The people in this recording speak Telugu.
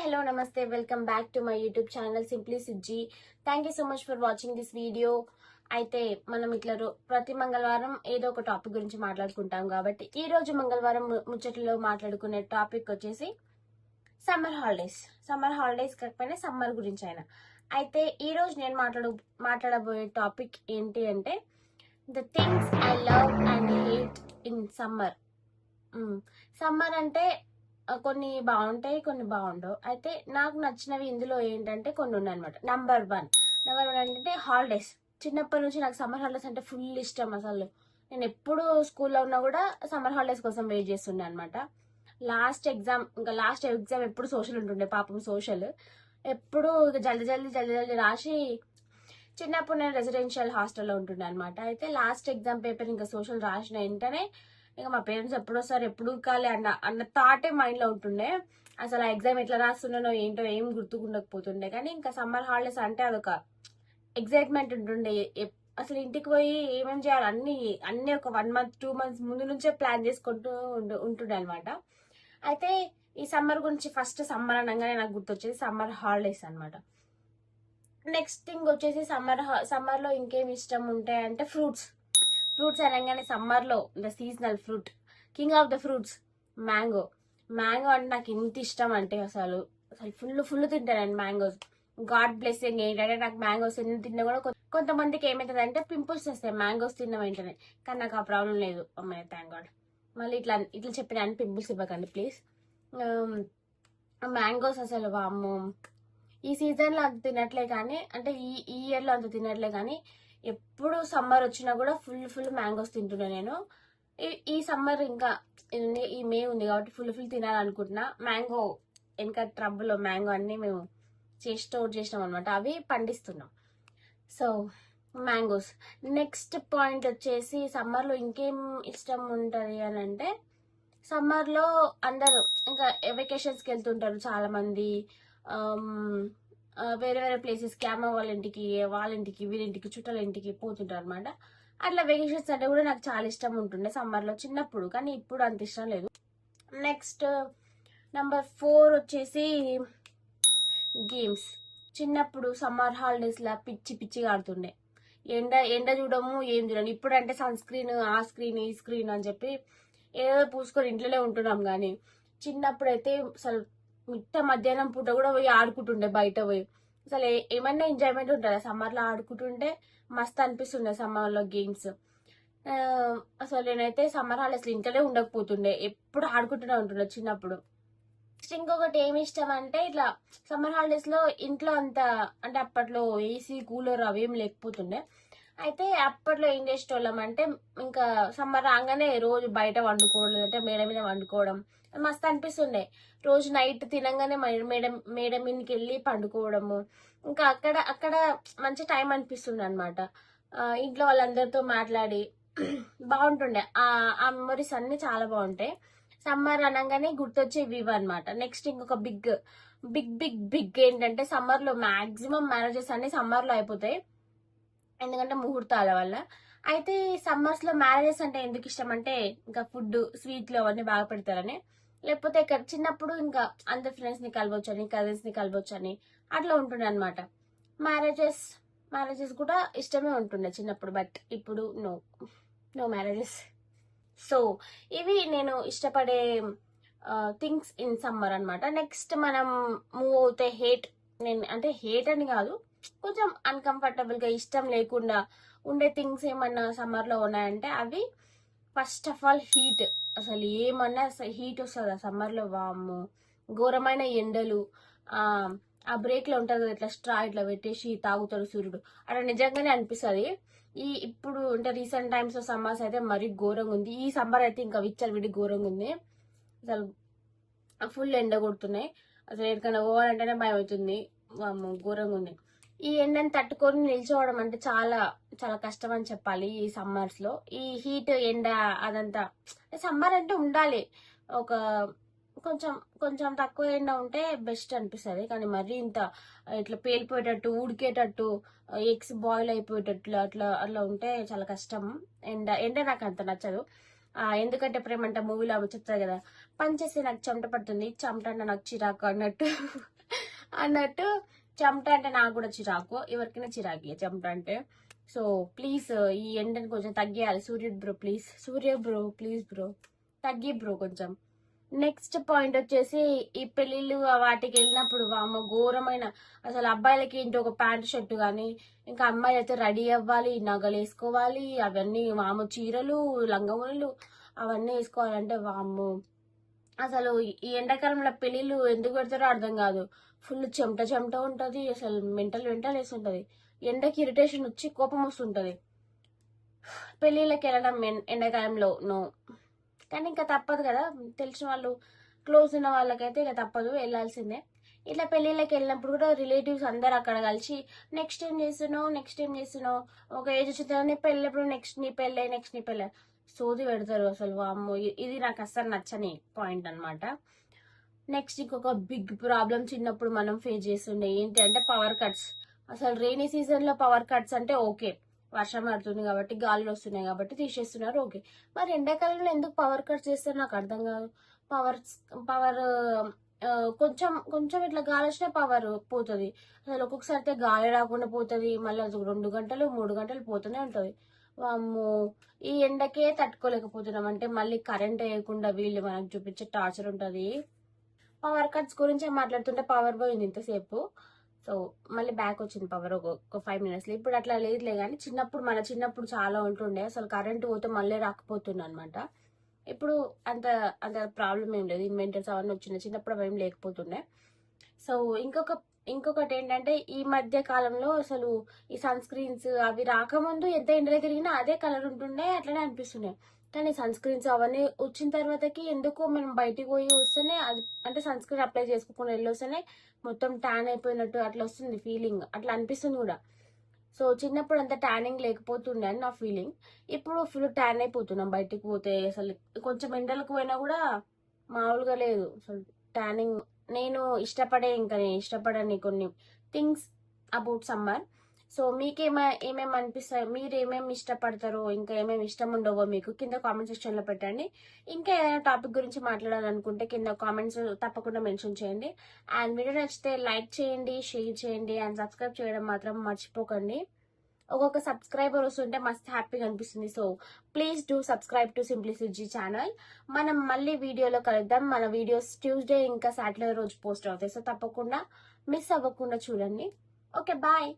hello, namaste. Welcome back to my YouTube channel Simply Sujji. Thank you so much for watching this video. అయితే మనం ఇట్లా ప్రతి మంగళవారం ఏదో ఒక టాపిక్ గురించి మాట్లాడుకుంటాం కాబట్టి ఈ రోజు మంగళవారం ముచ్చట్లో మాట్లాడుకునే టాపిక్ వచ్చేసి సమ్మర్ హాలిడేస్ కాకపోయినా సమ్మర్ గురించి అయినా. అయితే ఈ రోజు నేను మాట్లాడబోయే టాపిక్ ఏంటి అంటే the things I love and hate in summer. Summer అంటే కొన్ని బాగుంటాయి, కొన్ని బాగుండవు. అయితే నాకు నచ్చినవి ఇందులో ఏంటంటే కొన్ని ఉన్నాయి అనమాట. నెంబర్ వన్ అంటే హాలిడేస్. చిన్నప్పటి నుంచి నాకు సమ్మర్ హాలిడేస్ అంటే ఫుల్ ఇష్టం. అసలు నేను ఎప్పుడు స్కూల్లో ఉన్నా కూడా సమ్మర్ హాలిడేస్ కోసం వెయిట్ చేస్తుండే అనమాట. లాస్ట్ ఎగ్జామ్ ఎప్పుడు సోషల్ ఉంటుండే, పాపం సోషల్ ఎప్పుడు జల్దీ రాసి. చిన్నప్పుడు నేను రెసిడెన్షియల్ హాస్టల్లో ఉంటుండే అనమాట. అయితే లాస్ట్ ఎగ్జామ్ పేపర్ ఇంకా సోషల్ రాసిన వెంటనే ఇక మా పేరెంట్స్ ఎప్పుడు వస్తారు, ఎప్పుడు కాలే అన్న థాటే మైండ్ లో ఉంటుండే. అసలు ఆ ఎగ్జామ్ ఎట్లా రాస్తున్నానో ఏంటో ఏం గుర్తుకుండకపోతుండే. కానీ ఇంకా సమ్మర్ హాలిడేస్ అంటే అదొక ఎగ్జైట్మెంట్ ఉంటుండే. అసలు ఇంటికి పోయి ఏమేమి చేయాలి అన్ని ఒక 1 month 2 months ముందు నుంచే ప్లాన్ చేసుకుంటూ ఉంటుండే అనమాట. అయితే ఈ సమ్మర్ గురించి ఫస్ట్ సమ్మర్ అనగానే నాకు గుర్తొచ్చేది సమ్మర్ హాలిడేస్ అనమాట. నెక్స్ట్ థింగ్ వచ్చేసి సమ్మర్ లో ఇంకేం ఇష్టం ఉంటాయి అంటే ఫ్రూట్స్ అనగానే సమ్మర్ లో the seasonal fruit, king of the fruits mango అంటే నాకు ఎంత ఇష్టం అంటే అసలు ఫుల్ తింటానండి మ్యాంగోస్. గాడ్ బ్లెస్సింగ్ ఏంటంటే నాకు మ్యాంగోస్ ఎన్ని తిన్నా కూడా కొంతమందికి ఏమవుతుంది అంటే పింపుల్స్ వస్తాయి మ్యాంగోస్ తిన్న వెంటనే. కానీ నాకు ఆ ప్రాబ్లం లేదు. అమ్మాయి థ్యాంక్ గాడ్. మళ్ళీ ఇట్లా చెప్పిన పింపుల్స్ ఇవ్వకండి ప్లీజ్. మ్యాంగోస్ అసలు వామ్మో ఈ సీజన్ లో అంత తినట్లే, కానీ అంటే ఈ ఇయర్ లో అంత తినట్లే, కానీ ఎప్పుడు సమ్మర్ వచ్చినా కూడా ఫుల్ మ్యాంగోస్ తింటున్నా నేను. ఈ సమ్మర్ ఇంకా ఈ మే ఉంది కాబట్టి ఫుల్ తినాలనుకుంటున్నా. మ్యాంగో ఇంకా ట్రబ్బులో మ్యాంగో అన్ని మేము స్టోర్ చేసినాం అనమాట, అవి పండిస్తున్నాం. So mangoes. నెక్స్ట్ పాయింట్ వచ్చేసి సమ్మర్ లో ఇంకేం ఇష్టం ఉంటది అని అంటే సమ్మర్ లో అందరూ ఇంకా వెకేషన్స్కి వెళ్తుంటారు చాలా మంది. వేరే ప్లేసెస్కి అమ్మ వాళ్ళ ఇంటికి వీరింటికి చుట్టాల ఇంటికి పోతుంటారు అనమాట. అట్లా వెకేషన్స్ అంటే కూడా నాకు చాలా ఇష్టం ఉంటుండే సమ్మర్లో చిన్నప్పుడు, కానీ ఇప్పుడు అంత ఇష్టం లేదు. నెక్స్ట్ నెంబర్ 4 వచ్చేసి గేమ్స్. చిన్నప్పుడు సమ్మర్ హాలిడేస్లో పిచ్చిగా ఆడుతుండే. ఎండ చూడము ఏం చూడము. ఇప్పుడు అంటే సన్ స్క్రీన్, ఆ స్క్రీన్ ఈ స్క్రీన్ అని చెప్పి ఏదో పూసుకొని ఇంట్లోనే ఉంటున్నాం. కానీ చిన్నప్పుడు అయితే అసలు మిట్ట మధ్యాహ్నం పూట కూడా పోయి ఆడుకుంటుండే బయట పోయి. అసలు ఏమన్నా ఎంజాయ్మెంట్ ఉంటుందా సమ్మర్లో ఆడుకుంటుంటే? మస్తు అనిపిస్తుండే సమ్మర్లో గేమ్స్. అసలు నేనైతే సమ్మర్ హాలిడేస్ ఇంట్లోనే ఉండకపోతుండే, ఎప్పుడు ఆడుకుంటూనే ఉంటుండే చిన్నప్పుడు. ఇంకొకటి ఏమి ఇష్టం అంటే ఇట్లా సమ్మర్ హాలిడేస్ లో ఇంట్లో అంత అంటే అప్పట్లో ఏసీ కూలర్ అవేం లేకపోతుండే. అయితే అప్పట్లో ఏం చేసేటోళ్ళం అంటే ఇంకా సమ్మర్ రాగానే రోజు బయట వండుకోవడం, అంటే మేడ మీద వండుకోవడం మస్తు అనిపిస్తుండే. రోజు నైట్ తినంగానే మేడ మీదకి వెళ్ళి పండుకోవడము. ఇంకా అక్కడ మంచి టైం అనిపిస్తుండే అనమాట. ఇంట్లో వాళ్ళందరితో మాట్లాడి బాగుంటుండే. ఆ మెమరీస్ అన్ని చాలా బాగుంటాయి. సమ్మర్ అనగానే గుర్తొచ్చేవి ఇవి అనమాట. నెక్స్ట్ ఇంకొక బిగ్ ఏంటంటే సమ్మర్ లో మాక్సిమం మ్యారేజెస్ అన్ని సమ్మర్ లో అయిపోతాయి, ఎందుకంటే ముహూర్తాల వల్ల. అయితే సమ్మర్స్ లో మ్యారేజెస్ అంటే ఎందుకు ఇష్టం అంటే ఇంకా ఫుడ్ స్వీట్లు అవన్నీ బాగా పెడతారని, లేకపోతే ఇక్కడ చిన్నప్పుడు ఇంకా అందరు ఫ్రెండ్స్ ని కలవచ్చని, కజిన్స్ ని కలవచ్చని అట్లా ఉంటుండే అనమాట. మ్యారేజెస్ కూడా ఇష్టమే ఉంటుండే చిన్నప్పుడు, బట్ ఇప్పుడు నో మ్యారేజెస్. సో ఇవి నేను ఇష్టపడే థింగ్స్ ఇన్ సమ్మర్ అనమాట. నెక్స్ట్ మనం మూవ్ అవుతే హేట్ అని కాదు, కొంచెం అన్కంఫర్టబుల్ గా ఇష్టం లేకుండా ఉండే థింగ్స్ ఏమన్నా సమ్మర్ లో ఉన్నాయంటే అవి ఫస్ట్ ఆఫ్ ఆల్ హీట్. అసలు ఏమన్నా హీట్ వస్తుంది ఆ సమ్మర్ లో, వాము ఘోరమైన ఎండలు. ఆ బ్రేక్ లో ఉంటుంది కదా, ఇట్లా స్ట్రా ఇట్లా పెట్టేసి తాగుతాడు సూర్యుడు, అట్లా నిజంగానే అనిపిస్తుంది. ఇప్పుడు అంటే రీసెంట్ టైమ్స్ లో సమ్మర్స్ అయితే మరీ ఘోరంగా ఉంది. ఈ సమ్మర్ అయితే ఇంకా విడి ఘోరంగా ఉంది. అసలు ఫుల్ ఎండ కొడుతున్నాయి. అసలు ఎక్కడికైనా పోవాలంటేనే భయం అవుతుంది, ఘోరంగా ఉంది. ఈ ఎండని తట్టుకొని నిల్చోవడం అంటే చాలా చాలా కష్టం అని చెప్పాలి ఈ సమ్మర్స్ లో. ఈ హీట్ ఎండ అదంతా సమ్మర్ అంటే ఉండాలి, ఒక కొంచెం తక్కువ ఎండ ఉంటే బెస్ట్ అనిపిస్తుంది. కానీ మరీ ఇంత ఇట్లా పేలిపోయేటట్టు, ఉడికేటట్టు, ఎగ్స్ బాయిల్ అయిపోయేటట్లు అట్లా ఉంటే చాలా కష్టం. ఎండ నాకు అంత నచ్చదు. ఎందుకంటే ప్రేమంట మూవీలో ఆమె చెప్తారు కదా, పనిచేస్తే నాకు చెమట పడుతుంది, చెమట అంటే నాకు చిరాకు అన్నట్టు అన్నట్టు చెమట అంటే నాకు కూడా చిరాకు, ఎవరికైనా చిరాకు చెమట అంటే. సో ప్లీజ్ ఈ ఎండని కొంచెం తగ్గియాలి సూర్య బ్రో ప్లీజ్ బ్రో తగ్గి బ్రో కొంచెం. నెక్స్ట్ పాయింట్ వచ్చేసి ఈ పెళ్లిళ్ళు వాటికి వెళ్ళినప్పుడు వామ ఘోరమైన, అసలు అబ్బాయిలకి ఏంటి ఒక ప్యాంట్ షర్ట్ కానీ, ఇంకా అమ్మాయిలు అయితే రెడీ అవ్వాలి, నగలు వేసుకోవాలి, అవన్నీ వాము చీరలు లంగములు అవన్నీ వేసుకోవాలంటే వాము. అసలు ఈ ఎండాకాలంలో పెళ్లిళ్ళు ఎందుకు పెడతారో అర్థం కాదు. ఫుల్ చెమట చెమట ఉంటది, అసలు మెంటల్ వేస్తుంటది, ఎండకి ఇరిటేషన్ వచ్చి కోపం వస్తుంటది. పెళ్లిళ్ళకి వెళ్ళడం ఎండాకాలంలో నో, కానీ ఇంకా తప్పదు కదా, తెలిసిన వాళ్ళు క్లోజ్ ఉన్న వాళ్ళకైతే ఇక తప్పదు, వెళ్ళాల్సిందే. ఇట్లా పెళ్లిళ్ళకి వెళ్ళినప్పుడు కూడా రిలేటివ్స్ అందరు అక్కడ కలిసి నెక్స్ట్ ఏం చేస్తున్నావు, ఒక ఏజ్ వచ్చిన తర్వాత నీ పెళ్ళప్పుడు నెక్స్ట్ నీ పెళ్ళే సోది పెడతారు అసలు వామ్మో. ఇది నాకు అస్సలు నచ్చని పాయింట్ అనమాట. నెక్స్ట్ ఇంకొక బిగ్ ప్రాబ్లం చిన్నప్పుడు మనం ఫేస్ చేస్తుండే ఏంటి అంటే పవర్ కట్స్. అసలు రెయినీ సీజన్ లో పవర్ కట్స్ అంటే ఓకే, వర్షం పడుతుంది కాబట్టి గాలులు వస్తున్నాయి కాబట్టి తీసేస్తున్నారు ఓకే, మరి ఎండాకాలంలో ఎందుకు పవర్ కట్ చేస్తారు నాకు అర్థం కాదు. పవర్ పవర్ కొంచెం కొంచెం ఇట్లా గాలి వచ్చినా పవర్ పోతుంది, అసలు ఒక్కొక్కసారి అయితే గాలి రాకుండా పోతుంది, మళ్ళీ 2 గంటలు 3 గంటలు పోతూనే ఉంటుంది. వామ్మో, ఈ ఎండకే తట్టుకోలేకపోతున్నాం అంటే మళ్ళీ కరెంట్ వేయకుండా వీళ్ళు మనకు చూపించే టార్చర్ ఉంటుంది. పవర్ కట్స్ గురించి మాట్లాడుతుంటే పవర్ పోయింది ఇంతసేపు, సో మళ్ళీ బ్యాక్ వచ్చింది పవర్ ఒక 5 minutes. ఇప్పుడు అట్లా లేదులే, కానీ మన చిన్నప్పుడు చాలా ఉంటుండే, అసలు కరెంట్ పోతే మళ్ళీ రాకపోతుండే అనమాట. ఇప్పుడు అంత అంత ప్రాబ్లం ఏం లేదు, ఇన్వెంటర్స్ అవన్నీ వచ్చినాయి, చిన్నప్పుడు అవి ఏం లేకపోతుండే. సో ఇంకొకటి ఏంటంటే ఈ మధ్య కాలంలో అసలు ఈ సన్ స్క్రీన్స్ అవి రాకముందు ఎంత ఎండలో తిరిగినా అదే కలర్ ఉంటుండే, అట్లనే అనిపిస్తుండే. కానీ సన్ స్క్రీన్స్ అవన్నీ వచ్చిన తర్వాతకి ఎందుకో మనం బయటికి పోయి వస్తేనే అది, అంటే సన్ స్క్రీన్ అప్లై చేసుకోకుండా వెళ్ళొస్తేనే మొత్తం ట్యాన్ అయిపోయినట్టు అట్లా వస్తుంది ఫీలింగ్, అట్లా అనిపిస్తుంది కూడా. సో చిన్నప్పుడు అంత ట్యానింగ్ లేకపోతుండే అని నా ఫీలింగ్, ఇప్పుడు ఫుల్ ట్యాన్ అయిపోతున్నాం బయటికి పోతే. అసలు కొంచెం ఎండలకు పోయినా కూడా మామూలుగా లేదు అసలు ట్యానింగ్. నేను ఇష్టపడని కొన్ని థింగ్స్ అబౌట్ సమ్మర్. సో ఏమేమి అనిపిస్తాయి, మీరు ఏమేమి ఇష్టపడతారో, ఇంకా ఏమేమి ఇష్టం ఉండవో మీకు కింద కామెంట్ సెక్షన్ లో పెట్టండి. ఇంకా ఏదైనా టాపిక్ గురించి మాట్లాడాలనుకుంటే కింద కామెంట్స్ తప్పకుండా మెన్షన్ చేయండి. అండ్ వీడియో నచ్చితే లైక్ చేయండి, షేర్ చేయండి, అండ్ సబ్స్క్రైబ్ చేయడం మాత్రం మర్చిపోకండి. ఒక్కొక్క సబ్స్క్రైబర్ వస్తుంటే మస్తు హ్యాపీగా అనిపిస్తుంది. So please do subscribe to simply Sizzy channel. మనం మళ్ళీ వీడియోలో కలుద్దాం. మన వీడియోస్ ట్యూస్డే ఇంకా సాటర్డే రోజు పోస్ట్ అవుతాయి, సో తప్పకుండా మిస్ అవ్వకుండా చూడండి. Okay bye.